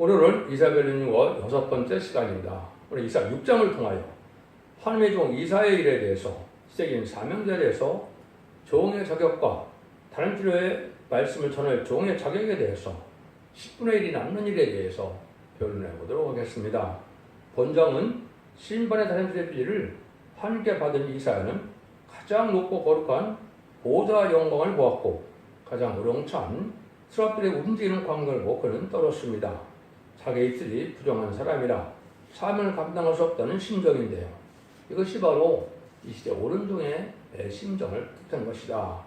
오늘은 이사벨리님과 6번째 시간입니다. 오늘 이사 6장을 통하여 하나님의 종 이사의 일에 대해서 시적인 사명자에 대해서 종의 자격과 다른 필요의 말씀을 전할 종의 자격에 대해서 10분의 1이 남는 일에 대해서 변론해 보도록 하겠습니다. 본장은 신반의 다른 필요의 비리를 함께 받은 이사야는 가장 높고 거룩한 보좌 영광을 보았고 가장 우렁찬 스랍들의 움직이는 광경을 보고 그는 떨었습니다. 자기 입술이 부정한 사람이라 사명을 감당할 수 없다는 심정인데요. 이것이 바로 이 시대 오른종의 심정을 뜻한 것이다.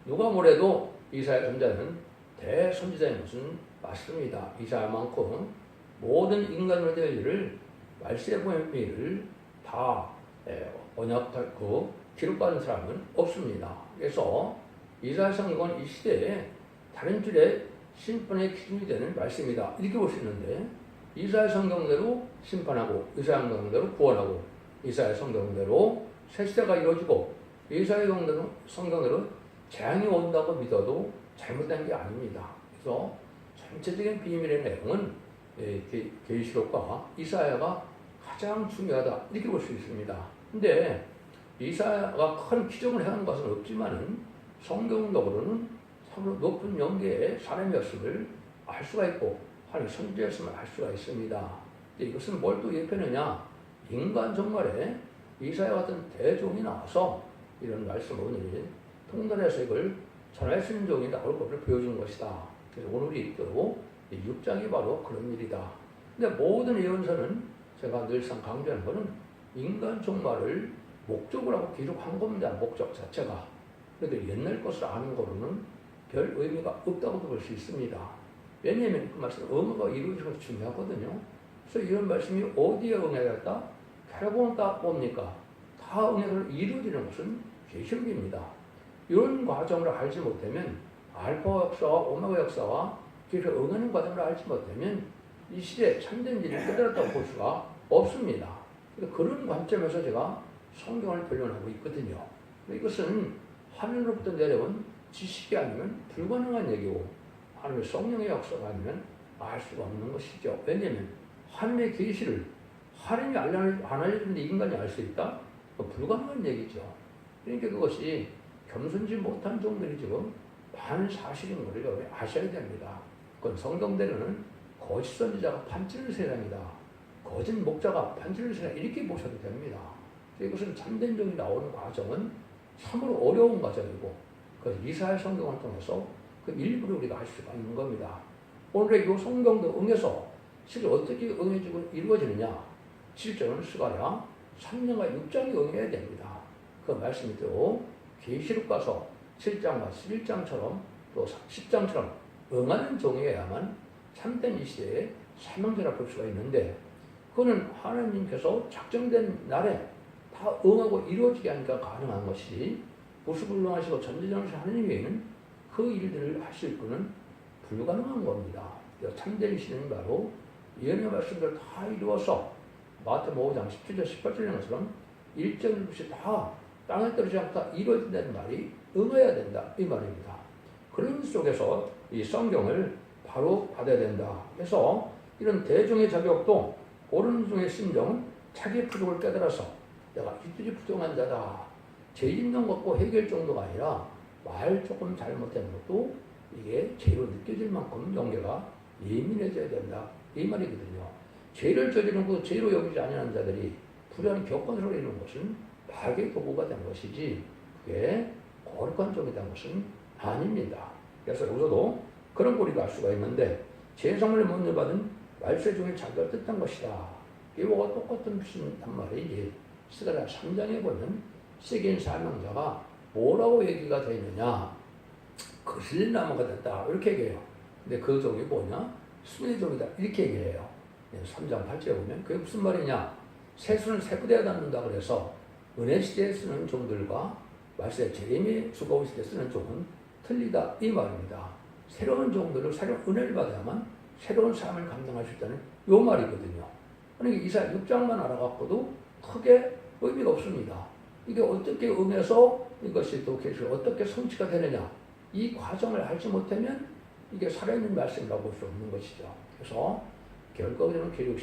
누가 뭐래도 이사야 전자는 대선지자인 것은 맞습니다. 이사야만큼 모든 인간의 될 일을 말세에 보낸 일을 다 언약하고 기록받은 사람은 없습니다. 그래서 이사야 성경은 이 시대에 다른 줄의 심판의 기준이 되는 말씀이다. 이렇게 볼 수 있는데 이사야 성경대로 심판하고 이사야 성경대로 구원하고 이사야 성경대로 새 시대가 이루어지고 이사야 성경대로 재앙이 온다고 믿어도 잘못된 게 아닙니다. 그래서 전체적인 비밀의 내용은 계시록과 이사야가 가장 중요하다. 이렇게 볼 수 있습니다. 근데 이사야가 큰 기적을 해온 것은 없지만은 성경적으로는 참으로 높은 영계의 사람이었음을 알 수가 있고 하나님의 선지자였음을 알 수가 있습니다. 이것은 뭘 또 예표느냐? 인간 정말에 이사야 같은 대종이 나와서 이런 말씀을 오늘 통달해서 이걸 전할 수 있는 종이 나올 것을 보여준 것이다. 그래서 오늘이 또 6장이 바로 그런 일이다. 근데 모든 예언서는 제가 늘상 강조하는 것은 인간 종말을 목적으로 하고 기록한 겁니다. 목적 자체가. 그런데 옛날 것을 아는 거로는 별 의미가 없다고도 볼 수 있습니다. 왜냐하면 그 말씀 의무가 이루어지는 것이 중요하거든요. 그래서 이런 말씀이 어디에 응해졌다? 결국은 딱 뭡니까? 다 응해서 이루어지는 것은 계시록입니다. 이런 과정을 알지 못하면 알파 역사와 오메가 역사와 그래서 응하는 과정을 알지 못하면 이 시대에 참된 일을 깨달았다고 볼 수가 없습니다. 그런 관점에서 제가 성경을 변론하고 있거든요. 이것은 하늘로부터 내려온 지식이 아니면 불가능한 얘기고 하나님의 성령의 역사가 아니면 알 수가 없는 것이죠. 왜냐하면 하나님의 계시를 하나님이 안 알려주는데 인간이 알 수 있다? 불가능한 얘기죠. 그러니까 그것이 겸손지 못한 종들이 지금 반사실인 것을 아셔야 됩니다. 그건 성경대로는 거짓 선지자가 판치는 세상이다. 거짓 목자가 판치는 세상 이렇게 보셔도 됩니다. 이것은 참된 종이 나오는 과정은 참으로 어려운 과정이고 그 이사야 성경을 통해서 그 일부를 우리가 알 수가 있는 겁니다. 오늘의 이 성경도 응해서 실제 어떻게 응해지고 이루어지느냐? 7장은 스가랴 3장과 6장이 응해야 됩니다. 그 말씀이 또 계시록 가서 7장과 11장처럼 또 10장처럼 응하는 종이어야만 참된 이 시대에 사명자라 볼 수가 있는데 그거는 하나님께서 작정된 날에 다 응하고 이루어지게 하니까 가능한 것이 무수불능하시고 전지전능하신 하나님 외에는 그 일들을 하실 분은 불가능한 겁니다. 참된 신은 바로 예언의 말씀을 다 이루어서 마태복음 5장 17절 18절인 것처럼 일정 없이 다 땅에 떨어지지 않고 다 이루어진다는 말이 응해야 된다 이 말입니다. 그런 속에서 이 성경을 바로 받아야 된다. 그래서 이런 대중의 자격도 오른종의 심정은 자기의 부족을 깨달아서 내가 입술이 부정한 자다. 죄짓는 것고 해결 정도가 아니라 말 조금 잘못된 것도 이게 죄로 느껴질 만큼 영계가 예민해져야 된다. 이 말이거든요. 죄를 저지르는 것 죄로 여기지 아니하는 자들이 불의한 격언으로 이루는 것은 악의 도구가 된 것이지 그게 거룩한 종이 된 것은 아닙니다. 그래서 여기서도 그런 고리가 알 수가 있는데 죄성을 못 받은 말세 중에 자기가 뜻한 것이다. 이와 똑같은 무슨 단말이 스가랴 3장에 보면 세계인 사명자가 뭐라고 얘기가 되어 있느냐? 거슬나무가 됐다. 이렇게 얘기해요. 근데 그 종이 뭐냐? 순의 종이다. 이렇게 얘기해요. 3장 8절에 보면 그게 무슨 말이냐? 세수는 세부대에 닿는다 그래서 은혜 시대에 쓰는 종들과 말세 제레미 주거우 시대에 쓰는 종은 틀리다. 이 말입니다. 새로운 종들을 새로운 은혜를 받아야만 새로운 삶을 감당할 수 있다는 이 말이거든요. 그러니까 이사야 6장만 알아갖고도 크게 의미가 없습니다. 이게 어떻게 응해서 이것이 또 계속 어떻게 성취가 되느냐 이 과정을 알지 못하면 이게 살아있는 말씀이라고 볼 수 없는 것이죠. 그래서 결과적으로는 계시록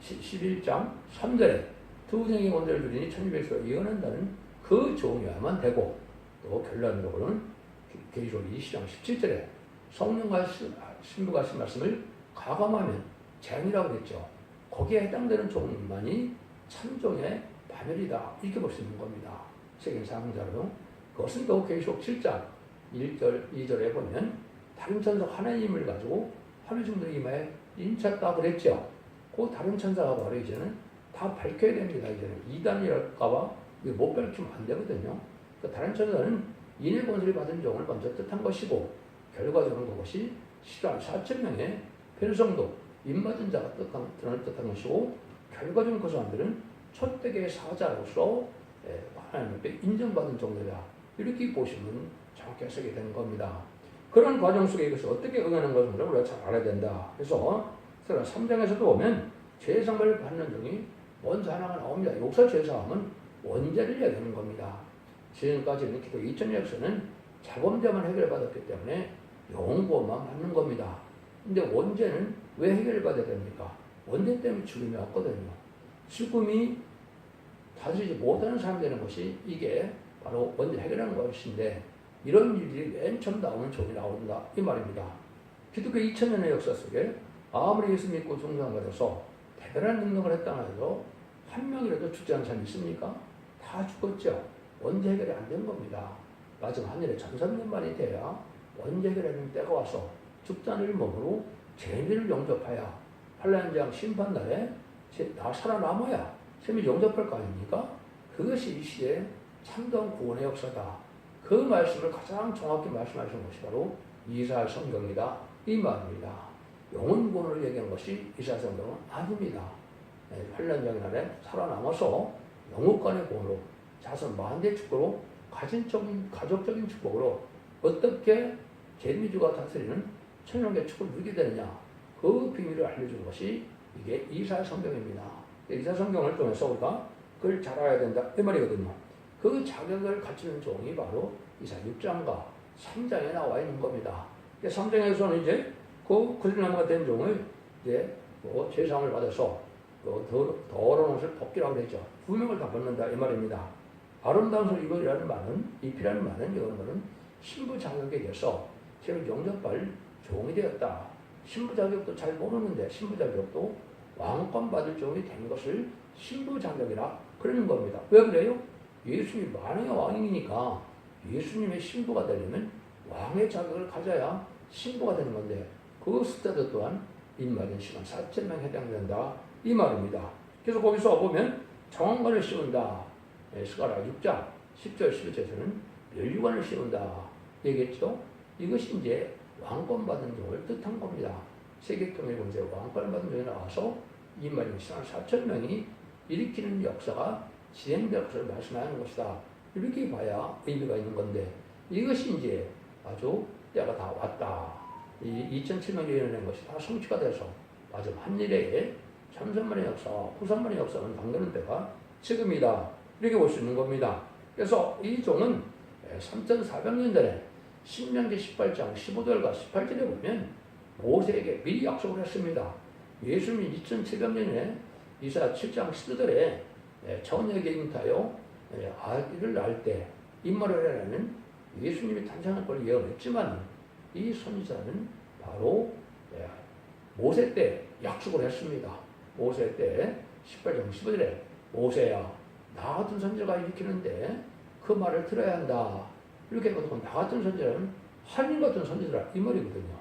11장 3절에 두 종의 원죄를 누리니 천주백수가 이어낸다는 그 종이어야만 되고, 또 결론적으로는 계시록 20장 17절에 성령과 신부가 하신 말씀을 가감하면 재앙이라고 그랬죠. 거기에 해당되는 종만이 참종의 반열이다, 이렇게 볼 수 있는 겁니다. 세계인 사명자로. 그것은 또 계시록 7장 1절 2절에 보면 다른 천사 하나님을 가지고 하늘 중들이 이마에 인쳤다 그랬죠. 그 다른 천사가 바로 이제는 다 밝혀야 됩니다. 이제는 이단이랄까봐 못 밝히면 안 되거든요. 그 다른 천사는 인의 권세를 받은 종을 먼저 뜻한 것이고, 결과적으로 그것이 시간 4,000명의 편성도 인맞은 자가 뜻한 것이고, 결과적으로 그 사람들은 첫대계의 사자로서 하나님 앞에 인정받은 종들이다, 이렇게 보시면 정확히 해석이 되는 겁니다. 그런 과정 속에 이것을 어떻게 응하는 것을 우리가 잘 알아야 된다. 그래서 3장에서도 보면 죄사함을 받는 종이 먼저 하나가 나옵니다. 욕설 죄사함은 원죄를 얘기하는 겁니다. 지금까지는 기독 2000년에서는 자범죄만 해결받았기 때문에 영구만 받는 겁니다. 근데 원죄는 왜 해결받아야 됩니까? 원죄 때문에 죽음이 왔거든요. 죽음이 다스리지 못하는 사람이 되는 것이 이게 바로 원죄 해결하는 것인데, 이런 일들이 맨 처음 나오는 종이 나온다, 이 말입니다. 기독교 2000년의 역사 속에 아무리 예수 믿고 중상받아서 대단한 능력을 했다고 해도 한 명이라도 죽지 않은 사람이 있습니까? 다 죽었죠. 원죄 해결이 안 된 겁니다. 마지막 하늘에 1300만이 돼야 원죄 해결하는 때가 와서 죽지 않을 몸으로 죄인들을 영접하여 환란장 심판날에 다 살아남아야 셈이 영접할 거 아닙니까? 그것이 이 시대의 참다운 구원의 역사다. 그 말씀을 가장 정확히 말씀하시는 것이 바로 이사야 성경이다, 이 말입니다. 영혼 구원을 얘기하는 것이 이사야 성경은 아닙니다. 환란장의 날에 살아남아서 영혼간의 구원으로 자손 만대 축복으로 가족적인 축복으로 어떻게 재미주가 다스리는 천연의 축복을 누리게 되느냐, 그 비밀을 알려주는 것이 이게 이사야 성경입니다. 이사야 성경을 통해서 우리가 그걸 잘 알아야 된다, 이 말이거든요. 그 자격을 갖추는 종이 바로 이사야 6장과 3장에 나와 있는 겁니다. 3장에서는 이제 그 구슬나무가 된 종을 이제 죄사함을 받아서 더러운 옷을 벗기라고 했죠. 두 명을 다 벗는다, 이 말입니다. 아름다운 옷을 입으라는 말은, 입히라는 말은, 이거는 신부 자격에 대해서 새로 영접할 종이 되었다. 신부 자격도 잘 모르는데 신부 자격도 왕권 받을 종이 된 것을 신부 자격이라 그러는 겁니다. 왜 그래요? 예수님이 만왕의 왕이니까 예수님의 신부가 되려면 왕의 자격을 가져야 신부가 되는 건데, 그 숫자도 또한 인맞은 시간 4,000명 해당된다, 이 말입니다. 그래서 거기서 보면 정원관을 씌운다. 스가랴 6장 10절 11절에서는 멸류관을 씌운다 얘기했죠. 이것이 이제 왕권 받은 종을 뜻한 겁니다. 세계통일 권세 왕권 받은 종이 나와서 인맞은 시간 4,000명이 일으키는 역사가 진행될 것을 말씀하는 것이다, 이렇게 봐야 의미가 있는 건데, 이것이 이제 아주 때가 다 왔다. 이 2007년에 일어난 것이 다 성취가 돼서 마지막 한일의 참선만의 역사, 후산만의 역사는 당기는 때가 지금이다, 이렇게 볼 수 있는 겁니다. 그래서 이 종은 3,400년 전에 신명기 18장 15절과 18절에 보면 모세에게 미리 약속을 했습니다. 예수님이 2,700년에 이사야 7장 10절에 처녀에게 잉타하여 아기를 낳을 때 임마를 하라는 예수님이 탄생할 걸 예언했지만, 이 선지자는 바로 모세 때 약속을 했습니다. 모세 때 18장 15절에 모세야, 나 같은 선지자가 일으키는데 그 말을 들어야 한다, 이렇게 해서 나 같은 선지자는 하나님 같은 선지자라, 이 말이거든요.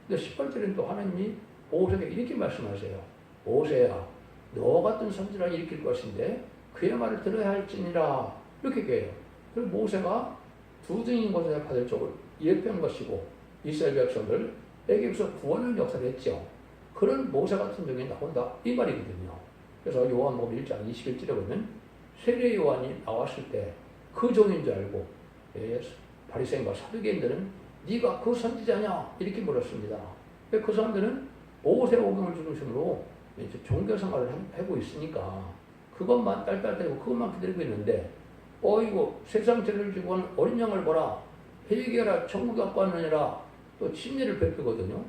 근데 18절에는 또 하나님이 모세에게 이렇게 말씀하세요. 모세야, 너 같은 선지자를 일으킬 것인데 그의 말을 들어야 할지니라, 이렇게 얘기해요. 그래서 모세가 두 등인 것을 받을 쪽을 예표한 것이고, 이스라엘 백성들 애굽에서 구원을 역사를 했죠. 그런 모세 같은 종이 나온다, 이 말이거든요. 그래서 요한복음 1장 21절에 보면 세례 요한이 나왔을 때 그 종인 줄 알고 바리새인과 사두개인들은 네가 그 선지자냐, 이렇게 물었습니다. 그 사람들은 모세 오경을 중심으로 이제 종교 생활을 하고 있으니까 그것만 딸딸대고 그것만 기다리고 있는데, 이거 세상 죄를 지고 하는 어린 양을 보라, 회개하라, 천국 갖고 왔느니라, 또 침례를 베푸거든요.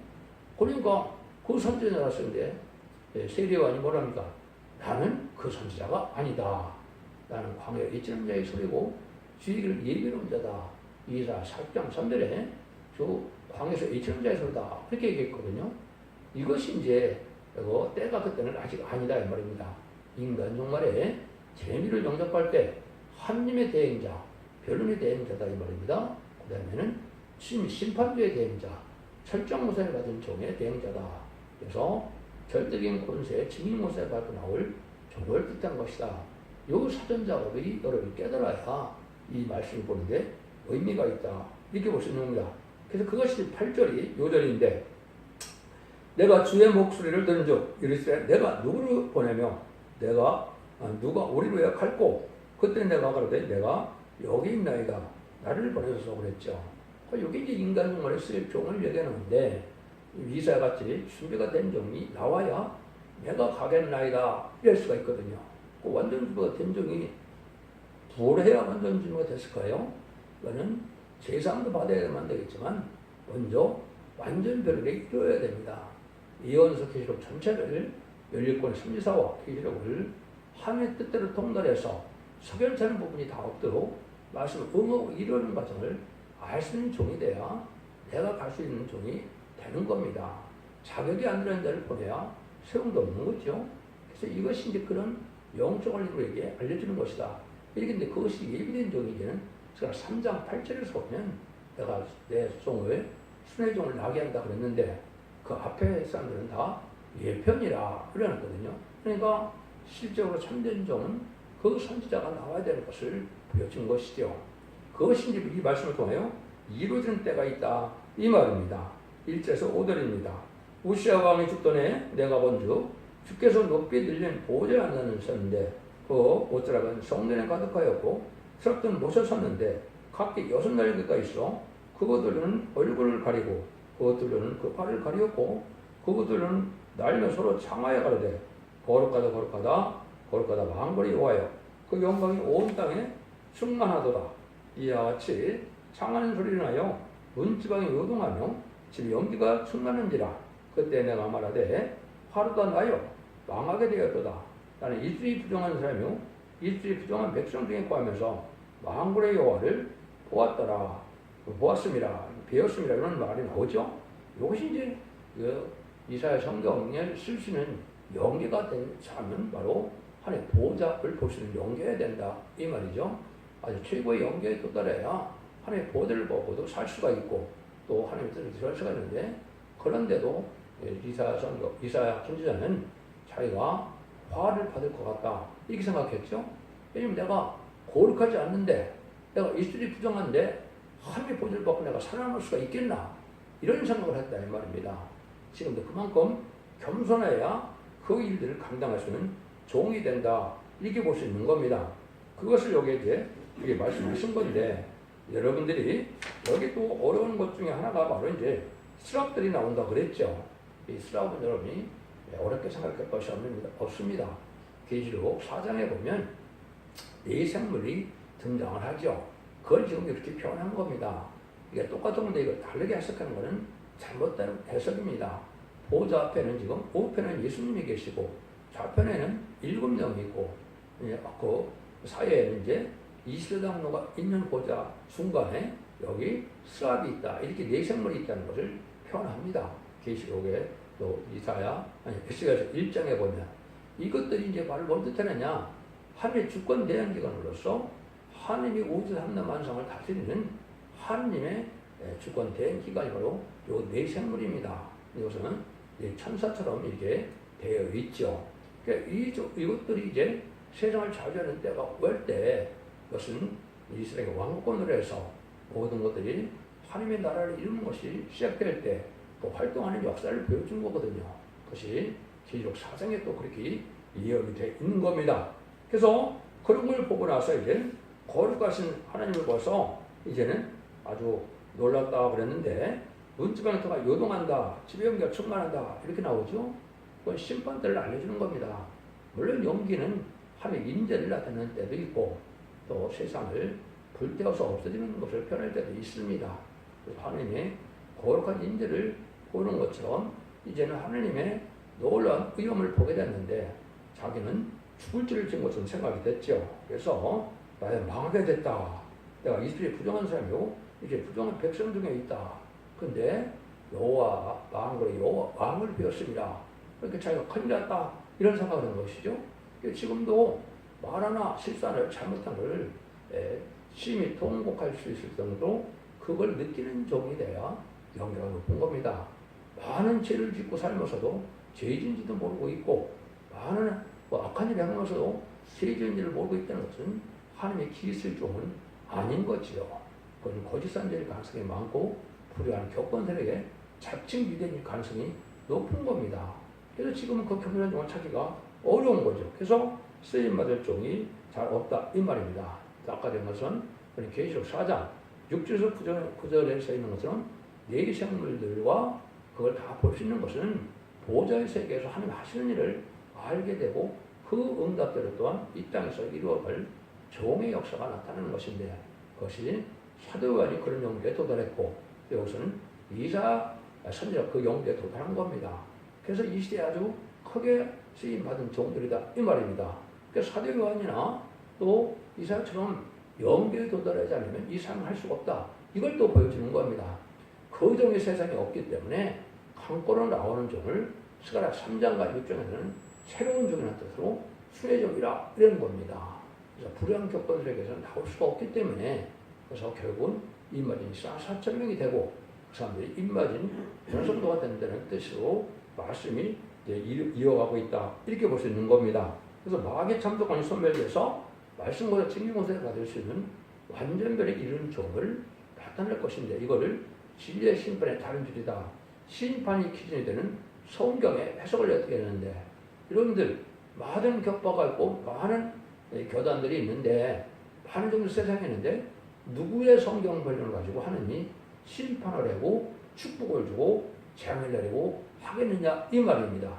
그러니까 그 선지자라서 이제 세례요한이 뭐랍니까? 나는 그 선지자가 아니다. 나는 광야에 있지는 자의 소리고 주의를 예비로운 자다. 이사 4장 3절에 저 광야에서 있지는 자의 소리다. 그렇게 얘기했거든요. 이것이 이제 때가 그때는 아직 아니다 이 말입니다. 인간 종말에 재미를 영접할 때 하느님의 대행자, 변론의 대행자다 이 말입니다. 그 다음에는 심판주의 대행자, 철저한 모세를 받은 종의 대행자다. 그래서 절대적인 권세, 증인 모세를 받고 나올 종을 뜻한 것이다. 이 사전 작업이 여러분이 깨달아야 이 말씀을 보는데 의미가 있다. 이렇게 볼 수 있는 겁니다. 그래서 그것이 8절이 요절인데 내가 주의 목소리를 들은즉 이르시되 내가 누구를 보내며 내가 누가 우리로 약할꼬 그때 내가 가로되 내가 여기 있나이다. 나를 보내소서 그랬죠. 여기 이제 인간 종말에 쓰일 종을 얘기하는데 이사야같이 준비가 된 종이 나와야 내가 가겠나이다 이럴 수가 있거든요. 그 완전 준비가 된 종이 부활해야 완전 준비가 됐을까요? 이거는 제사함도 받아야만 되겠지만 먼저 완전 변론이 이루어야 됩니다. 이언서 계시록 전체를 11권 3지사와 계시록을 하나님의 뜻대로 통달해서 석연찮은 부분이 다 없도록 말씀을 응하고 이루는 과정을 알 수 있는 종이 돼야 내가 갈 수 있는 종이 되는 겁니다. 자격이 안 되는 자를 보내야 세움도 없는 거죠. 그래서 이것이 이제 그런 영적 원리로에게 알려주는 것이다. 이렇게 근데 그것이 예비된 종이기는 제가 3장 8절에서 보면 내가 내 종을 순의 종을 나게 한다 그랬는데 그 앞에 사람들은 다 예편이라 그래놨거든요. 그러니까 실제로 참된 종은 그 선지자가 나와야 되는 것을 보여준 것이죠. 그것이 이제 이 말씀을 통하여 이루어지는 때가 있다 이 말입니다. 1절에서 5절입니다. 우시아 왕이 죽던 해 내가 본즉 주께서 높이 들린 보좌에 앉았는데 그 옷자락은 성전에 가득하였고 서랍들은 못에 섰는데 각기 6날개가 있어 그것들은 얼굴을 가리고 그것들은 그 팔을 가리었고 그것들은 날며 서로 창하여 가로되 거룩하다 거룩하다 거룩하다 만군의 여호와여 그 영광이 온 땅에 충만하도다. 이와 같이 창하는 소리를 하여 문지방이 요동하며 집 연기가 충만한지라. 그때 내가 말하되 하루가 나여 망하게 되었도다. 나는 이슬이 부정한 사람이요 이슬이 부정한 백성 중에 거하면서 만군의 여호와를 보았더라. 보았습니다. 배웠습니다. 이런 말이 나오죠. 이것이 이제 이사야 성경에 쓸 수 있는 연계가 된 사람은 바로 하나님의 보좌를 볼 수 있는 연계해야 된다 이 말이죠. 아주 최고의 연계에 도달해야 하나님의 보좌를 보고도 살 수가 있고 또 하나님의 뜻을 들을 수가 있는데 그런데도 이사야 선지자는 자기가 화를 받을 것 같다 이렇게 생각했죠. 왜냐면 내가 거룩하지 않는데 내가 이슬이 부정한데 하나님의 보좌를 받고 내가 살아남을 수가 있겠나 이런 생각을 했다 이 말입니다. 지금도 그만큼 겸손해야 그 일들을 감당할 수 있는 종이 된다 이렇게 볼 수 있는 겁니다. 그것을 여기에 이제 이게 말씀하신 건데 여러분들이 여기 또 어려운 것 중에 하나가 바로 이제 스랍들이 나온다 그랬죠. 이 스랍은 여러분이 어렵게 생각할 것이 없습니다. 계시록 4장에 보면 네 생물이 등장을 하죠. 그걸 지금 이렇게 표현한 겁니다. 이게 똑같은 건데 이걸 다르게 해석하는 것은 잘못된 해석입니다. 보좌 앞에는 지금 우편에는 예수님이 계시고 좌편에는 7명이 있고 그 사이에는 이제 이슬당로가 있는 보좌 중간에 여기 스랍이 있다. 이렇게 네 생물이 있다는 것을 표현합니다. 계시록에 또 에스겔서 1장에 보면 이것들이 이제 바로 뭘 뜻하느냐 하나님의 주권 대행기관으로서 하나님이 우주 삼남 만상을 다스리는 하나님의 주권 대행기관이 바로 요 네 생물입니다. 이것은 천사처럼 이렇게 되어 있죠. 그러니까 이것들이 이제 세상을 좌우하는 때가 올 때 이것은 이스라엘의 왕권으로 해서 모든 것들이 하나님의 나라를 이루는 것이 시작될 때 또 활동하는 역사를 보여준 거거든요. 그것이 계시록 4장에 또 그렇게 이해가 되어 있는 겁니다. 그래서 그런 걸 보고 나서 이제 거룩하신 하나님을 봐서 이제는 아주 놀랍다 그랬는데 문지방의 터가 요동한다, 집의 연기가 충만한다 이렇게 나오죠. 그건 심판대를 알려주는 겁니다. 물론 연기는 하나님의 인재를 나타내는 때도 있고 또 세상을 불태워서 없어지는 것을 표현할 때도 있습니다. 그래서 하나님의 거룩한 인재를 보는 것처럼 이제는 하느님의 놀라운 의험을 보게 됐는데 자기는 죽을 줄을 진 것은 생각이 됐죠. 그래서 나야 망하게 됐다. 내가 이스라엘이 부정한 사람이고 이제 부정한 백성 중에 있다. 근데 여호와 왕을 배웠습니다. 그렇게 자기가 큰일 났다. 이런 생각을 한 것이죠. 지금도 말 하나 실수를 잘못한 걸 심히 통곡할 수 있을 정도로 그걸 느끼는 종이 돼야 영계가 높은 겁니다. 많은 죄를 짓고 살면서도 죄진지도 모르고 있고 많은 악한 일을 하면서도 죄진지를 모르고 있다는 것은 하나님의 기있을 종은 아닌 거지요. 그건 거짓선지일 가능성이 많고 불의한 격건들에게 자칭 유대인일 가능성이 높은 겁니다. 그래서 지금은 그 겸손한 종을 찾기가 어려운 거죠. 그래서 쓰임받을 종이 잘 없다 이 말입니다. 아까 된 것은 계시록 4장 6절에서 9절에 써 있는 것처럼 네 생물들과 그걸 다 볼 수 있는 것은 보좌의 세계에서 하나님 하시는 일을 알게 되고 그 응답대로 또한 이 땅에서 이루어갈 종의 역사가 나타나는 것인데 그것이 사도 요한이 그런 영계에 도달했고 여기서는 이사 선지자가 그 영계에 도달한 겁니다. 그래서 이 시대에 아주 크게 쓰임받은 종들이다 이 말입니다. 그래서 사도 요한이나 또 이사야처럼 영계에 도달하지 않으면 이 삶을 할 수가 없다. 이걸 또 보여주는 겁니다. 그 종이 세상에 없기 때문에 강권으로 나오는 종을 스가랴 3장과 6장에서는 새로운 종이라는 뜻으로 순회종이라 이런 겁니다. 그래서 불의한 격건들에게서는 나올 수가 없기 때문에 그래서 결국은 임마진이 4,000명이 되고 그 사람들이 임마진 전성도가 된다는 뜻으로 말씀이 이어가고 있다. 이렇게 볼 수 있는 겁니다. 그래서 마귀의 참독관이 소멸돼서 말씀보다 증거모세를 받을 수 있는 완전별에 이르는 종을 나타낼 것인데 이거를 진리의 심판의 다른 줄이다. 심판이 기준이 되는 성경의 해석을 어떻게 했는데 여러분들 많은 격파가 있고 많은 교단들이 있는데 많은 종들 세상에 있는데 누구의 성경 본문을 가지고 하느님이 심판을 하고 축복을 주고 재앙을 내리고 하겠느냐 이 말입니다.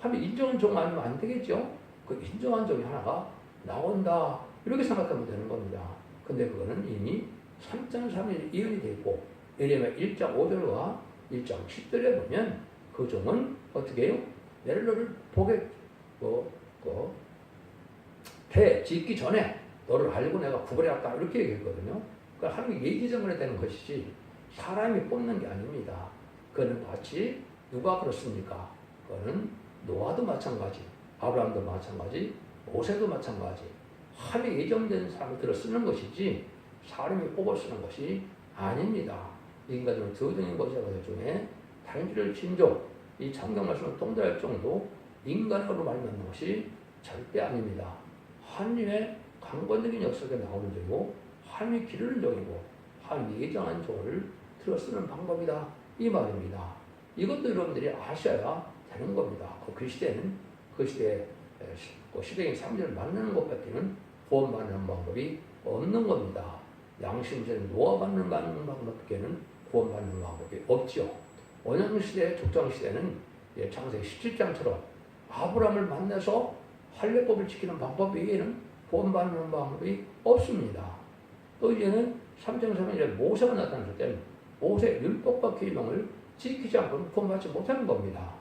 하면 인정한 종 아니면 안 되겠죠. 그 인정한 종이 하나가 나온다 이렇게 생각하면 되는 겁니다. 근데 그거는 이미 3.3일 이언이 되어 있고 예레미야 1장 5절과 1장 10절에 보면 그 종은 어떻게 해요? 내를 너를 보게 배 짓기 전에 너를 알고 내가 구별해왔다 이렇게 얘기했거든요. 그러니까 하나님이 얘기 때문에 되는 것이지 사람이 뽑는 게 아닙니다. 그거는 마치 누가 그렇습니까? 그거는 노아도 마찬가지, 아브라함도 마찬가지, 모세도 마찬가지. 하나님이 예정된 사람을 들어 쓰는 것이지 사람이 뽑아 쓰는 것이 아닙니다. 인간들은 저등인 것이라고 중에 다른 줄을 진족, 이 창경 말씀을 통달할 정도 인간으로 말미암는 것이 절대 아닙니다. 하나님의 강권적인 역사가 나오는 종이고 하나님이 기르는 종이고 하나님이 예정한 종을 들어 쓰는 방법이다 이 말입니다. 이것도 여러분들이 아셔야 되는 겁니다. 그 시대에는 그 시대에 시대인 3절을 만나는 것밖에는 구원받는 방법이 없는 겁니다. 양심세는 노아받는 방법밖에는 구원받는 방법이 없죠. 원형시대, 족장시대는 창세기 17장처럼 아브라함을 만나서 할례법을 지키는 방법 외에는 구원받는 방법이 없습니다. 또 이제는 3장 3절에 모세가 나타났을 때는 모세 율법과 계명을 지키지 않고는 구원받지 못하는 겁니다.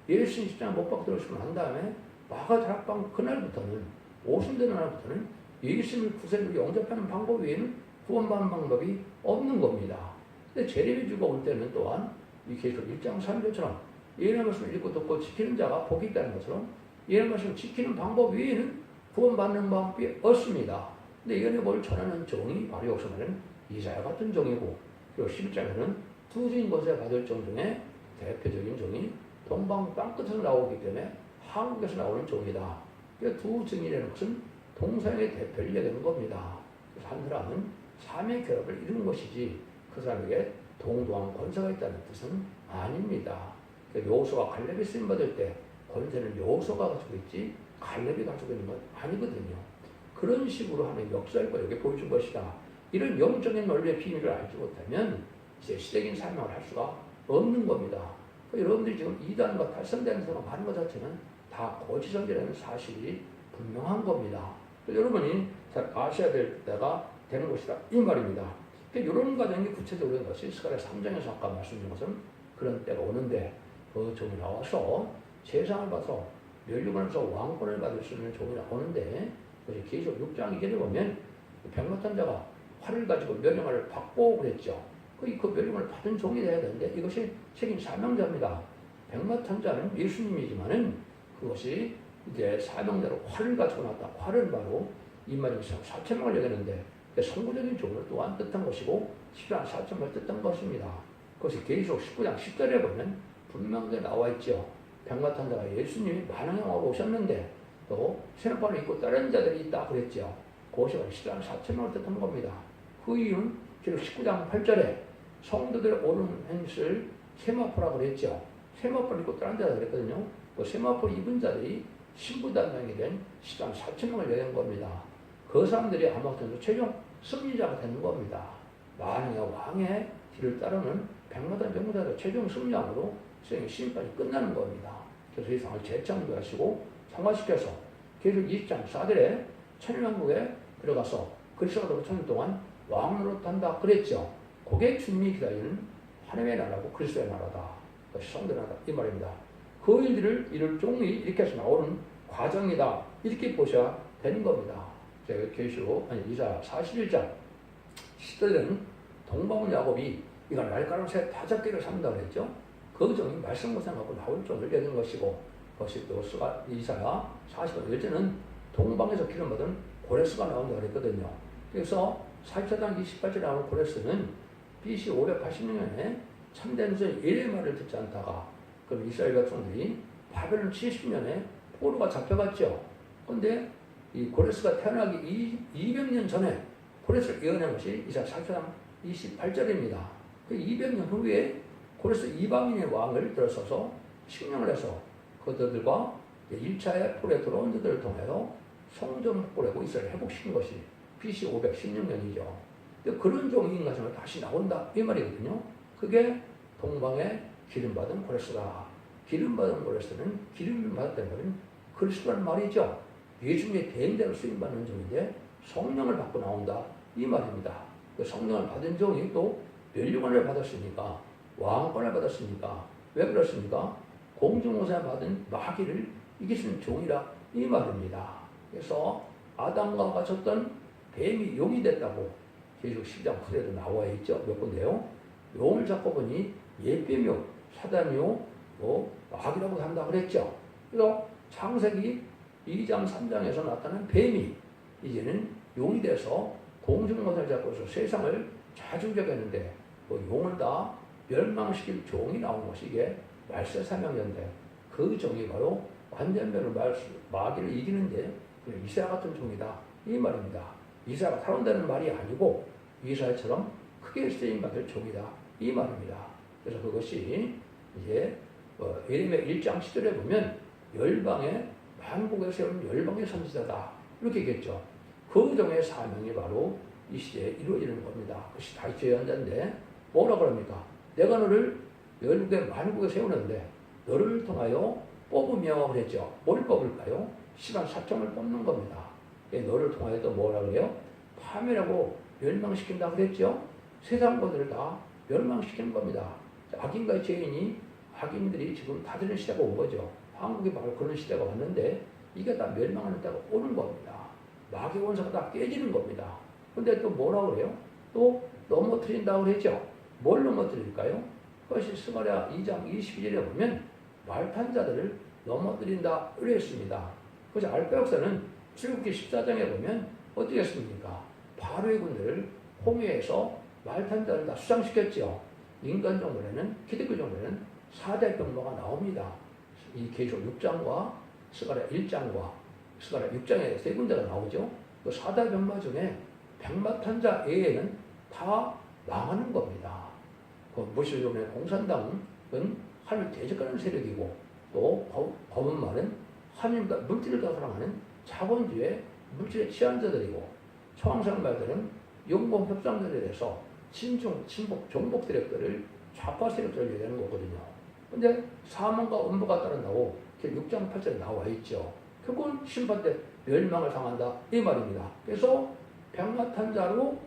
예수님 십자가 못 박혀 들어오시고 난 다음에 마가 다락방 그날부터는 오순되는 날부터는 예수님을 구세주로 영접하는 방법 외에는 구원받는 방법이 없는 겁니다. 근데 제레미주가 올 때는 또한 이 계시록 1장 3절처럼 예언의 말씀을 읽고 듣고 지키는 자가 복이 있다는 것처럼 예언의 말씀을 지키는 방법 외에는 구원받는 방법이 없습니다. 근데 예언의 법을 전하는 종이 바로 여기서 말하는 이사야 같은 종이고 그리고 11장에는 두 주인 것에 받을 종 중에 대표적인 종이 동방 땅끝에서 나오기 때문에 한국에서 나오는 종이다. 그러니까 두 증인이라는 것은 동서양의 대표를 얘기하는 겁니다. 그래서 한 사람은 삼의 결합을 이루는 것이지 그 사람에게 동등한 권세가 있다는 뜻은 아닙니다. 그러니까 여호수아가 갈렙이 쓰임받을 때 권세는 여호수아가 가지고 있지 갈렙이 가지고 있는 건 아니거든요. 그런 식으로 하는 역사일 걸 여기 보여준 것이다. 이런 영적인 원리의 비밀을 알지 못하면 이제 시대적인 설명을 할 수가 없는 겁니다. 그러니까 여러분들이 지금 이단과 탈선되는 사람 하는 것 자체는 다 거짓선지라는 사실이 분명한 겁니다. 여러분이 잘 아셔야 될 때가 되는 것이다 이 말입니다. 그러니까 이런 과정이 구체적으로 것이 스가랴 3장에서 아까 말씀드린 것은 그런 때가 오는데 그 종이 나와서 세상을 봐서 멸류관에서 왕권을 받을 수 있는 종이 나오는데 그것이 계시록 6장 2절에 보면 백마탄자가 활을 가지고 멸류관을 받고 그랬죠. 그 멸류관을 받은 종이 돼야 되는데 이것이 책임 사명자입니다. 백마탄자는 예수님이지만은 그것이 이제 사명자로 활을 가지고 나왔다. 활은 바로 이만희 4천명을 얘기하는데 선구적인 종을 또한 뜻한 것이고 10장 4천명을 뜻한 것입니다. 그것이 계시록 19장 10절에 보면 분명하게 나와 있죠. 백마탄자가 예수님이 만왕의 왕으로 오셨는데 또 세례관을 입고 다른 자들이 있다 그랬죠. 그것이 10장 4천명을 뜻한 겁니다. 그 이유는 계시록 19장 8절에 성도들의 오른 행실을 세마포라고 그랬죠. 세마포를 입고 다른 자들 그랬거든요. 그 세마포 입은 자들이 신부단장이 된 10장 4천명을 얘기한 겁니다. 그 사람들이 아마존도 최종 승리자가 되는 겁니다. 만왕의 왕의 길을 따르는 백마탄 백마탄의 최종 승리함으로 세상의 심판이 끝나는 겁니다. 그래서 이 세상을 재창조하시고 성화시켜서 계속 20장 4절에 천년왕국에 들어가서 그리스도로 천년 동안 왕으로 한다 그랬죠. 그게 주님이 기다리는 하나님의 나라고 그리스도의 나라다. 그것이 성도의 나라다 이 말입니다. 그 일들을 이룰 종이 이렇게 해서 나오는 과정이다 이렇게 보셔야 되는 겁니다. 제가 계시록 이사 41장 10절에는 동방은 야곱이 이건 날카로운 새 5개를 삼다 그랬죠. 그 종이 말씀 고생하고 나올 종을 얘기한 것이고 그것이 또 이사야 40장 1절은 동방에서 기름 받은 고레스가 나온다 그랬거든요. 그래서 44장 28절에 나오는 고레스는 BC 586년에 참된 수 예레 말을 듣지 않다가 그럼 이스라엘 백성들이 바벨론 70년에 포로가 잡혀갔죠. 그런데 이 고레스가 태어나기 200년 전에 고레스를 예언한 것이 이사야 44장 28절입니다. 그 200년 후에 고레스 이방인의 왕을 들어서서 식량을 해서 그들과 1차의 포로에 들어온 자들을 통하여 성전 복구하고 이스라엘을 회복시킨 것이 BC 516년이죠. 그런 종이 인간성을 다시 나온다 이 말이거든요. 그게 동방의 기름받은 고레스다. 기름받은 고레스는 기름을 받았다는 것은 그리스도라는 말이죠. 예수님의 대행자로 쓰임받는 종인데 성령을 받고 나온다 이 말입니다. 그 성령을 받은 종이 또 멸류관을 받았으니까 왕권을 받았으니까 왜 그렇습니까? 공중호사 받은 마귀를 이길 수 있는 종이라 이 말입니다. 그래서 아담과 갇혔던 뱀이 용이 됐다고 계시록 10장 9절에도 나와 있죠. 몇 군데요. 용을 잡고 보니 옛뱀이요 사단이요 마귀라고 한다 그랬죠. 그래서 창세기 2장 3장에서 나타난 뱀이 이제는 용이 돼서 공중모사를 잡고서 세상을 자주적했는데 그 용을 다 멸망시킬 종이 나온 것이 이게 말세사명인데 그 종이 바로 완전별로 마귀를 이기는데 이사야 같은 종이다 이 말입니다. 이사야가 살아온다는 말이 아니고 이사야처럼 크게 쓰임받을 종이다 이 말입니다. 그래서 그것이 이제 예레미야 1장 10절에 보면 열방의 만국에 세우는 열방의 선지자다 이렇게 얘기했죠. 그 종의 사명이 바로 이 시대에 이루어지는 겁니다. 그것이 다윗의 예언자인데 뭐라 그럽니까? 내가 너를 열국의 만국에 세우는데 너를 통하여 뽑으며 그랬죠. 뭘 뽑을까요? 시간 4천을 뽑는 겁니다. 너를 통하여 또 뭐라 그래요? 파멸하고 멸망시킨다 그랬죠. 세상 것들을 다 멸망시키는 겁니다. 악인과 죄인이 악인들이 지금 다 되는 시대가 온 거죠. 한국에 바로 그런 시대가 왔는데 이게 다 멸망하는 때가 오는 겁니다. 마귀 원사가 다 깨지는 겁니다. 근데 또 뭐라 그래요? 또 넘어뜨린다고 그랬죠. 뭘 넘어뜨릴까요? 그것이 스가랴 2장 22절에 보면 말탄 자들을 넘어뜨린다 그랬습니다. 그것이 알파 역사는 출애굽기 14장에 보면 어떻게 했습니까? 바로의 군대를 홍해에서 말탄 자를 다 수상시켰죠. 인간 정부에는 기독교 정부에는 4대 병마가 나옵니다. 이 계시록 6장과 스가랴 1장과 스가랴 6장에 세 군데가 나오죠. 그 4대 병마 중에 백마탄자 외에는 다 망하는 겁니다. 그 무슬림의 공산당은 하나님을 대적하는 세력이고 또 검은 말은 하나님과 물질을 더 사랑하는 자본주의 물질에 취한 자들이고 초항상 말들은 용공 협상들에 대해서 친중, 친복, 종복 세력들을 좌파 세력들을 얘기하는 거거든요. 근데 사망과 음부가 따른다고 6장 8절에 나와 있죠. 결국은 심판 때 멸망을 당한다 이 말입니다. 그래서 백마탄자로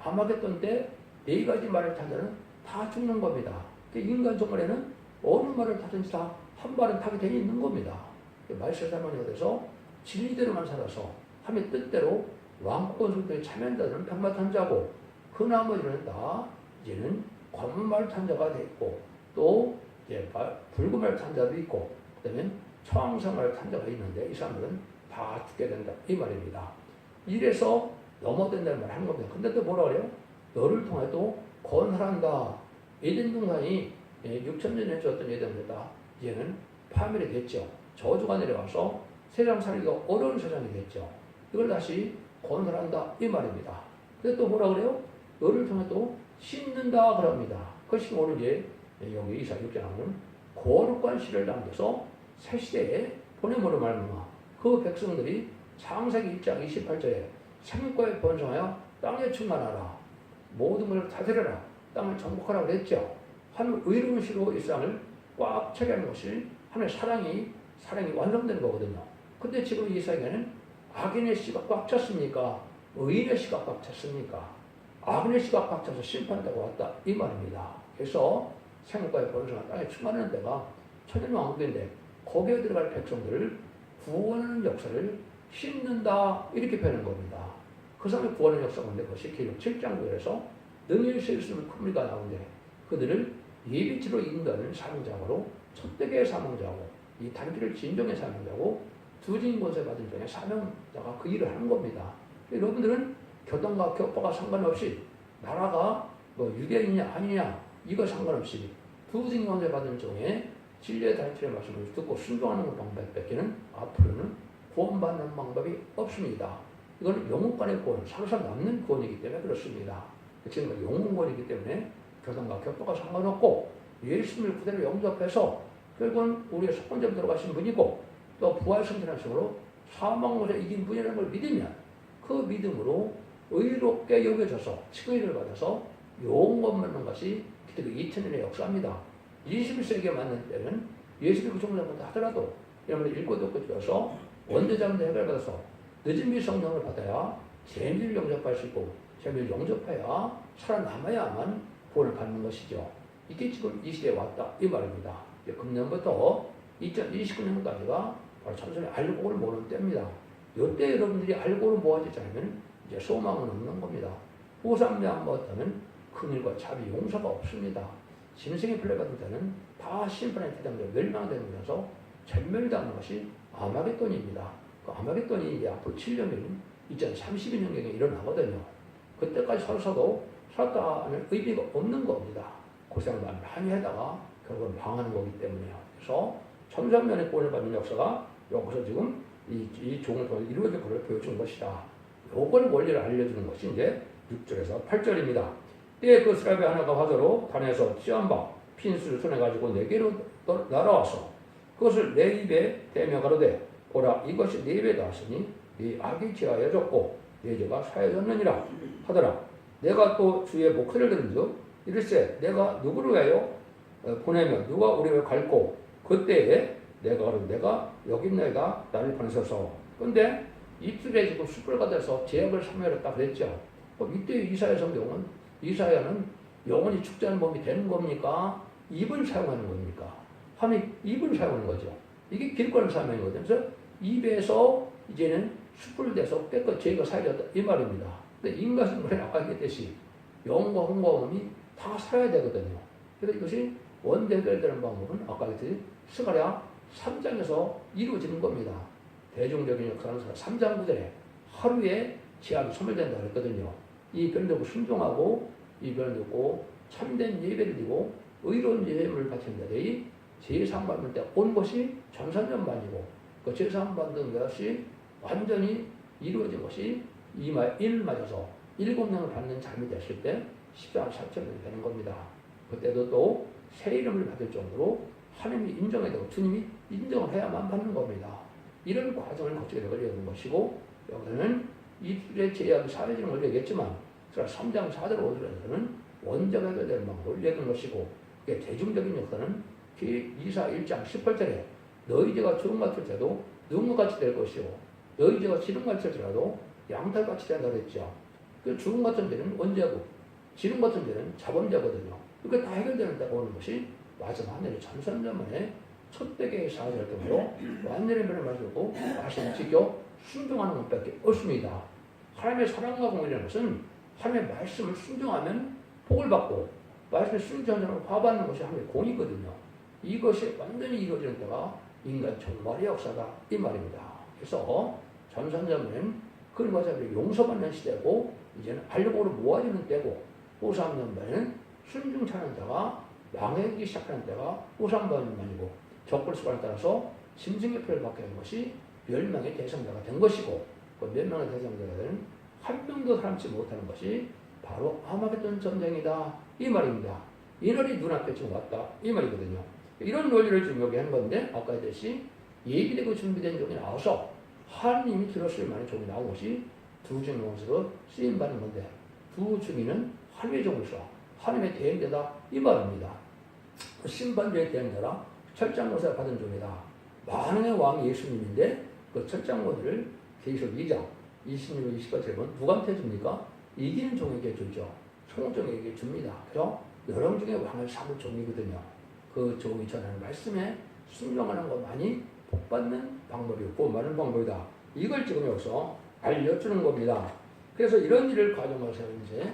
아마겟돈 때 4가지 말을 탄 자는 다 죽는 겁니다. 인간 종말에는 어느 말을 타든지 다 한 말은 타게 되어 있는 겁니다. 말세 사모니가 돼서 진리대로만 살아서 하나님의 뜻대로 왕권 속에 참여한다는 백마탄 자고 그 나머지는 다 이제는 검은말 탄자가 돼 있고 또 이제 붉은 말 탄자도 있고 그다음에 청상말 탄자가 있는데 이 사람들은 다 죽게 된다 이 말입니다. 이래서 넘어된다는 말 하는 겁니다. 근데 또 뭐라 그래요? 너를 통해 또 건설한다. 에덴 동산이 6,000년에 주었던 에덴보다 이제는 파멸이 됐죠. 저주가 내려와서 세상 살기가 어려운 세상이 됐죠. 이걸 다시 건설한다 이 말입니다. 근데 또 뭐라 그래요? 너를 통해 또 씻는다 그럽니다. 그것이 오늘 이제 여기 이사 6장은 거룩한 씨를 남겨서 새 시대에 보내므로 말미암아 그 백성들이 창세기 1장 28절에 생육과에 번성하여 땅에 충만하라. 모든 것을 다스려라. 땅을 정복하라고 그랬죠. 하나님 의로운 시로 이 세상을 꽉 차게 하는 것이 하나님의 사랑이 완성되는 거거든요. 근데 지금 이 세상에는 악인의 씨가 꽉 찼습니까? 의인의 씨가 꽉 찼습니까? 악인의 씨가 꽉 차서 심판되고 왔다 이 말입니다. 그래서 생육과에 번성한 땅에 충만하는 데가 천연왕국인데 거기에 들어갈 백성들을 구원하는 역사를 씻는다 이렇게 표현한 겁니다. 그 사람의 구원의 역사가 있는데 그것이 기록 7장 9절에서 능히 세우스는 큰미가 나오는데 그들을 예비치로 인도하는 사명자로 첫대의 사명자고 이 단기를 진정의 사명자고 두진 권세 받은 자의 사명자가 그 일을 하는 겁니다. 여러분들은 교단과 교파가 상관없이 나라가 뭐 유대인이냐 아니냐 이거 상관없이 두진 권세 받은 종의 진리의 단체의 말씀을 듣고 순종하는 방법밖에는 앞으로는 구원받는 방법이 없습니다. 이건 영혼간의 구원, 살살 남는 구원이기 때문에 그렇습니다. 지금 영혼구원이기 때문에 교단과 교파가 상관없고 예수님을 그대로 영접해서 결국은 우리의 속건점 들어가신 분이고 또 부활승천하심으로 사망으로 이긴 분이라는 걸 믿으면 그 믿음으로 의롭게 여겨져서 칭의를 받아서 영원 받는 것이 기독교 2000년의 역사입니다. 21세기에 맞는 때는 예수를 구속자분다 하더라도 이런 읽고 듣고 들어서 원대자분도 해결받아서 늦은 미 성령을 받아야 재미를 영접할 수 있고 재미를 영접해야 살아남아야만 구원을 받는 것이죠. 이게 지금 이 시대에 왔다 이 말입니다. 금년부터 2029년까지가 바로 참선의 알고를 모르는 때입니다. 이때 여러분들이 알고를 모아지지 않으면 이제 소망은 없는 겁니다. 후삼대 안 모았다면 큰일과 자비 용서가 없습니다. 짐승의 플레이받은 자는 다 심판의 대상자로 멸망되면서 전멸당하는 것이 아마겟돈입니다. 그 아마겟돈이 이제 앞으로 7년이면 2032년경에 일어나거든요. 그때까지 살아서도 살았다는 의미가 없는 겁니다. 고생을 많이 하다가 결국은 망하는 거기 때문에요. 그래서 천상면의 구원을 받는 역사가 여기서 지금 이 종을 통해 이루어질 것을 보여준 것이다. 요걸 원리를 알려주는 것이 이제 6절에서 8절입니다. 때에 그 스라비 하나가 화자로 단에서 찌한 바 핀수를 손에 가지고 내게로 날아와서 그것을 내 입에 대며 가로되 보라 이것이 내 입에 닿았으니 네 악이 제하여졌고 네 죄가 사여졌느니라 하더라. 내가 또 주의 목소리를 들은즉 이르세 내가 누구를 위하여 보내면 누가 우리를 갈고 그때에 내가 여기 있나이다 나를 보내셔서 근데 이틀에 지금 숯불 가져서 제약을 사멸했다 그랬죠. 이때 이사야 성경은 이사야는 영원히 축제 하는 법이 되는 겁니까? 입을 사용하는 겁니까? 하나님 입을 사용하는 거죠. 이게 길거리 사명이거든요. 그래서 입에서 이제는 숯불 돼서 깨끗 죄가 사여졌다 이 말입니다. 근데 인간은 그래 아까 얘기했듯이 영과 홍과음이 다 살아야 되거든요. 그래서 이것이 원대 해결되는 방법은 아까 얘기했듯이 스가랴 3장에서 이루어지는 겁니다. 대중적인 역사는 3장 9절에 하루에 제약이 소멸된다고 했거든요. 이 변을 순종하고 이 변을 듣고 참된 예배를 드리고 의로운 예배를 바치는 자들이 제상 받는 때 온 것이 전산전반이고 그 제상 받는 것이 완전히 이루어진 것이 이를 맞아서 7명을 받는 삶이 됐을 때 14만 4천명이 되는 겁니다. 그때도 또 새 이름을 받을 정도로 하나님이 인정해야 되고 주님이 인정을 해야만 받는 겁니다. 이런 과정을 거치게 되는 것이고 여기서는 이들의 제약이 사회적인 걸 얘기했지만 3장 4절 5절에서는 원자가 해결되는 방법을 얘기한 것이고 그게 대중적인 역사는 이사 1장 18절에 너희 죄가 주름같을 때도 눈물같이 될 것이고 너희 죄가 지름같을 때라도 양털같이 된다고 했죠. 그 주름같은 죄는 원죄고 지름같은 죄는 자범죄거든요. 그게 다 해결되는 데가 오는 것이 맞아 하늘의 전선자문에 첫대계의 사실을 통으로 완전히 변을 마시고 말씀을 지켜 순종하는 것밖에 없습니다. 하나님의 사랑과 공의라는 것은 하나님의 말씀을 순종하면 복을 받고 말씀을 순종하지 않으면 화받는 것이 하나님의 공이거든요. 이것이 완전히 이루어지는 때가 인간 종말의 역사다 이 말입니다. 그래서 전선자문은 그들과 자들이 용서받는 시대고 이제는 알력으로 모아지는 때고 우상전반은 순종차는 때가 망하기 시작하는 때가 우상반만이고 적불수관에 따라서 짐승의 표를 받게 된 것이 멸망의 대상자가 된 것이고 그 멸망의 대상자가 된 한 명도 살지 못하는 것이 바로 아마겟돈 전쟁이다 이 말입니다. 이 날이 눈앞에 지금 왔다 이 말이거든요. 이런 논리를 지금 여기 한 건데 아까 했듯이 예비되고 준비된 종이 나와서 하나님이 들었을 만한 종이 나온 것이 두 증인 원수로 쓰임받는 건데 두 증인은 하나님의 종으로서 하나님의 대행자다 이 말입니다. 심판주의 대행자라 철장고사 받은 종이다. 만왕의 왕이 예수님인데 그 철장고사를 계시록 2장 26, 28절에 보면 누구한테 줍니까? 이기는 종에게 주죠. 총종에게 줍니다. 그래서 여러 중에 왕을 삼을 종이거든요. 그 종이 전하는 말씀에 순종하는 것만이 복받는 방법이었고 많은 방법이다. 이걸 지금 여기서 알려주는 겁니다. 그래서 이런 일을 가정해서 이제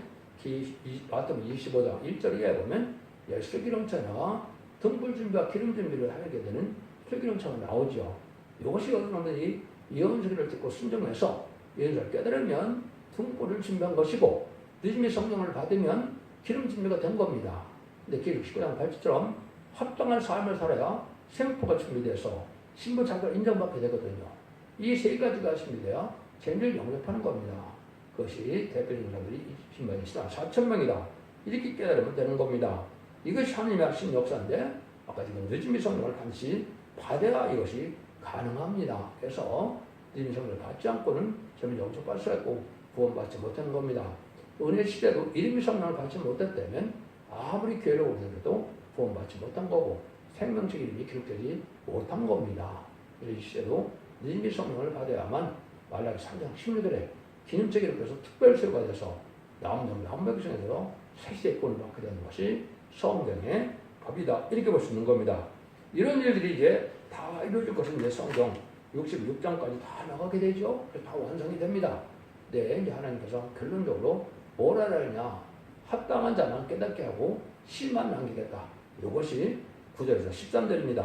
마태복음 25장 1절에 보면 열쇠기름차나 등불 준비와 기름 준비를 하게 되는 슬기름차가 나오죠. 이것이 여러분들이 예언서를 듣고 순종해서 예언서를 깨달으면 등불을 준비한 것이고 늦음의 성령을 받으면 기름 준비가 된 겁니다. 근데 기록 19장 8절처럼 합당한 삶을 살아야 생포가 준비돼서 신분 자격을 인정받게 되거든요. 이 세 가지가 준비돼야 죄를 영접하는 겁니다. 그것이 대표적인 사람들이 신반이 시다 4,000명이다. 이렇게 깨달으면 되는 겁니다. 이것이 하나님의 하신 역사인데 아까 지금 늦음의 성령을 반드시 받아야 이것이 가능합니다. 그래서 늦음의 성령을 받지 않고는 저는 영접할 수 없고 구원받지 못하는 겁니다. 은혜 시대도 이름의 성령을 받지 못했다면 아무리 괴로워 보더라도 구원받지 못한 거고 생명책 이름이 기록되지 못한 겁니다. 그래서 이 시대도 늦음의 성령을 받아야만 말라기 3장 16절에 기념책 이름에서 특별 세우가 돼서 나온 백성에서 새시대의 권을 받게 되는 것이 성경의 법이다. 이렇게 볼 수 있는 겁니다. 이런 일들이 이제 다 이루어질 것은 이제 성경 66장까지 다 나가게 되죠. 다 완성이 됩니다. 네, 이제 하나님께서 결론적으로 뭘 하느냐? 합당한 자만 깨닫게 하고 실만 남기겠다. 이것이 9절에서 13절입니다.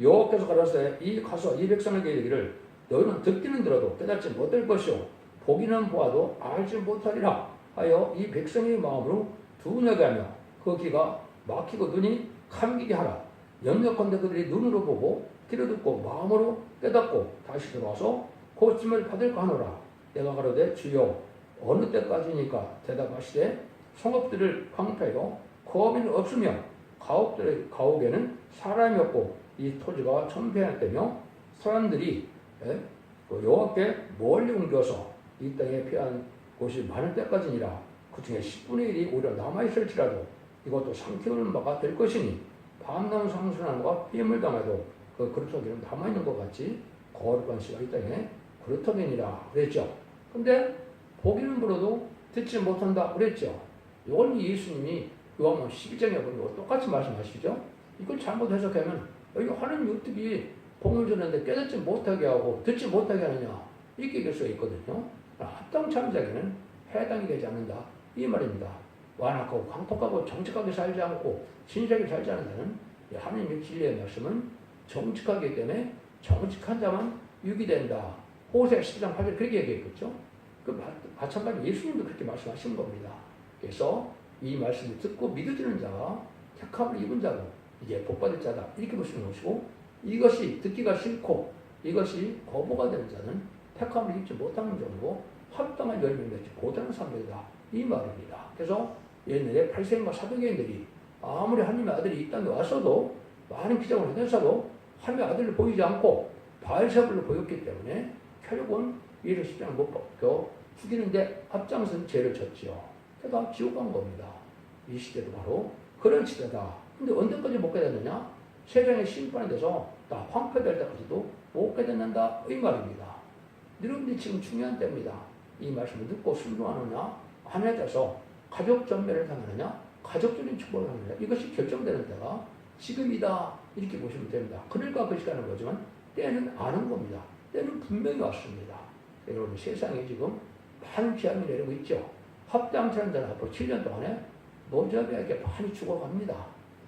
여호와께서 가라사대 이 가서 이 백성에게 이르기를 너희는 듣기는 들어도 깨닫지 못할 것이요 보기는 보아도 알지 못하리라 하여 이 백성의 마음으로 두근하게 하며 그 귀가 막히고 눈이 감기게 하라. 염려컨대 그들이 눈으로 보고 귀로 듣고 마음으로 깨닫고 다시 들어와서 고침을 받을까 하노라. 내가 가로되 주여 어느 때까지니까 대답하시되 성읍들을 황폐하여 거민은 없으며 가옥에는 사람이 없고 이 토지가 천폐할 때며 사람들이 여호와께 멀리 옮겨서 이 땅에 피한 곳이 많을 때까지니라. 그 중에 10분의 1이 오히려 남아있을지라도 이것도 삼키우는 바가 될 것이니 밤나무 상순함과 피임을 당해도 그 그루터기는 남아있는 것 같이 거룩한 씨가 이 땅에 그루터기니라 그랬죠. 근데 보기는 불어도 듣지 못한다 그랬죠. 이건 예수님이 요한복음 12장에 보면 똑같이 말씀하시죠. 이걸 잘못 해석하면 여기 하나님 어떻게 복을 주는데 깨닫지 못하게 하고 듣지 못하게 하느냐 이렇게 얘기할 수가 있거든요. 합당치 않은 자에게는 해당이 되지 않는다 이 말입니다. 완악하고 광폭하고 정직하게 살지 않고 신실하게 살지 않는 자는 하나님의 진리의 말씀은 정직하기 때문에 정직한 자만 유기된다. 호세 10장 8절 그렇게 얘기했겠죠. 그 마찬가지로 예수님도 그렇게 말씀하신 겁니다. 그래서 이 말씀을 듣고 믿어지는 자가 택함을 입은 자고 이게 복받을 자다 이렇게 보시는 것이고 이것이 듣기가 싫고 이것이 거부가 되는 자는 택함을 입지 못하는 정도고 합당한 열매를 맺지 못하는 사람들이다 이 말입니다. 그래서 옛날에 팔세인과 사두개인들이 아무리 하나님의 아들이 이 땅에 왔어도 많은 기적을 해내서도 하나님의 아들을 보이지 않고 바알세불로 보였기 때문에 결국은 예수 십자가를 못 박혀 죽이는데 앞장선 죄를 졌지요. 그래서 지옥 간 겁니다. 이 시대도 바로 그런 시대다. 근데 언제까지 못 깨닫느냐? 세상의 심판이 돼서 다 황폐될 때까지도 못 깨닫는다 이 말입니다. 여러분들이 지금 중요한 때입니다. 이 말씀을 듣고 순종하느냐 안 해줘서 가족 전멸을 당하느냐 가족적인 축복을 하느냐 이것이 결정되는 때가 지금이다 이렇게 보시면 됩니다. 그러니까 그 시간은 거지만 때는 아는 겁니다. 때는 분명히 왔습니다. 여러분 세상에 지금 많은 기한이 내리고 있죠. 합당처럼 자는 앞으로 7년 동안에 노자비에게 많이 죽어갑니다.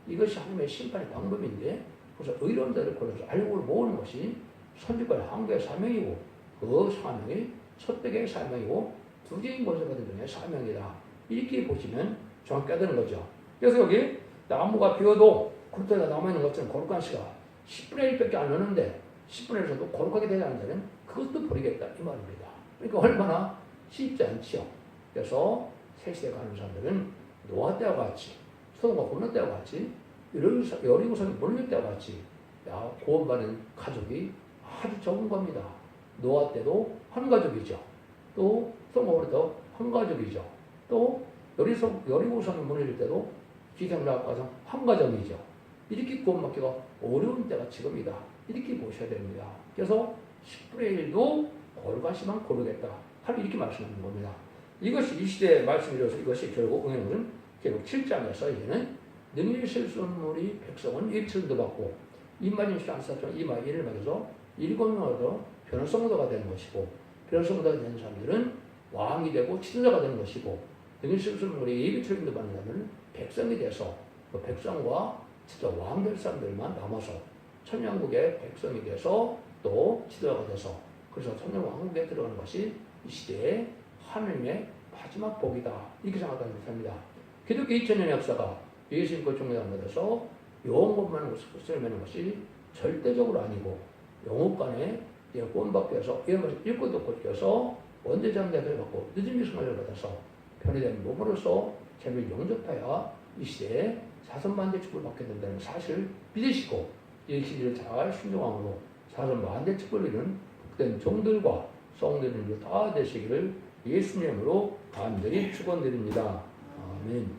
이것이 하나님의 심판의 방법인데 그래서 의로운 자를 골라서 알곡을 모으는 것이 선지과의 한국의 사명이고 그 사명이 첫대의 사명이고 두개인 것을 받은 중에 사명이다. 이렇게 보시면 정확히 깨닫는 거죠. 그래서 여기 나무가 비어도 그릇에다 남아있는 것처럼 거룩한 씨가 10분의 1밖에 안 넣는데 10분의 1에서도 거룩하게 되지 않는 자는 그것도 버리겠다 이 말입니다. 그러니까 얼마나 쉽지 않지요. 그래서 새시대 가는 사람들은 노아 때와 같이 소돔과 고모라 때와 같이 여리고성이 무너질 때와 같이 구원받은 가족이 아주 적은 겁니다. 노아 때도 한 가족이죠. 또 소돔과 고모라도 한 가족이죠. 또 여리고성이 무너질 때도 기생나학 가정 한 가정이죠. 이렇게 구원받기가 어려운 때가 지금이다. 이렇게 보셔야 됩니다. 그래서 10분의 1도 거룩하시만 고르겠다. 하루 이렇게 말씀하는 겁니다. 이것이 이 시대의 말씀이라서 이것이 결국 응행은 결국 7장에서 이제는 능히 실수물이 백성은 입술도 받고 이만인시 안사처럼 이마 일을 맞아서 일곱명으로 변호성도가 되는 것이고 변호성도가 되는 사람들은 왕이 되고 지도자가 되는 것이고 능히 실수물이 예비처럼도 받는 사람들은 백성이 돼서 그 백성과 지도 왕 될 사람들만 남아서 천년국의 백성이 돼서 또 지도자가 돼서 그래서 천년왕국에 들어가는 것이 이 시대의 하느님의 마지막 복이다. 이렇게 생각하는 것입니다. 기독교 2000년의 역사가 예수님 거중에 담겨서 영혼권만 것을 매는 것이 절대적으로 아니고 영혼간에 구원받기 위해서 읽고 듣고 껴서 원대장대를 받고 늦은 미승을 받아서 편의된 몸으로서 재미를 영접하여 이 시대에 사선만대 축복을 받게 된다는 사실을 믿으시고 이 시대를 잘 순종함으로 사선만대 축복을 이루는 복된 종들과 성들이 다 되시기를 예수님으로 간절히 축원드립니다. 아멘.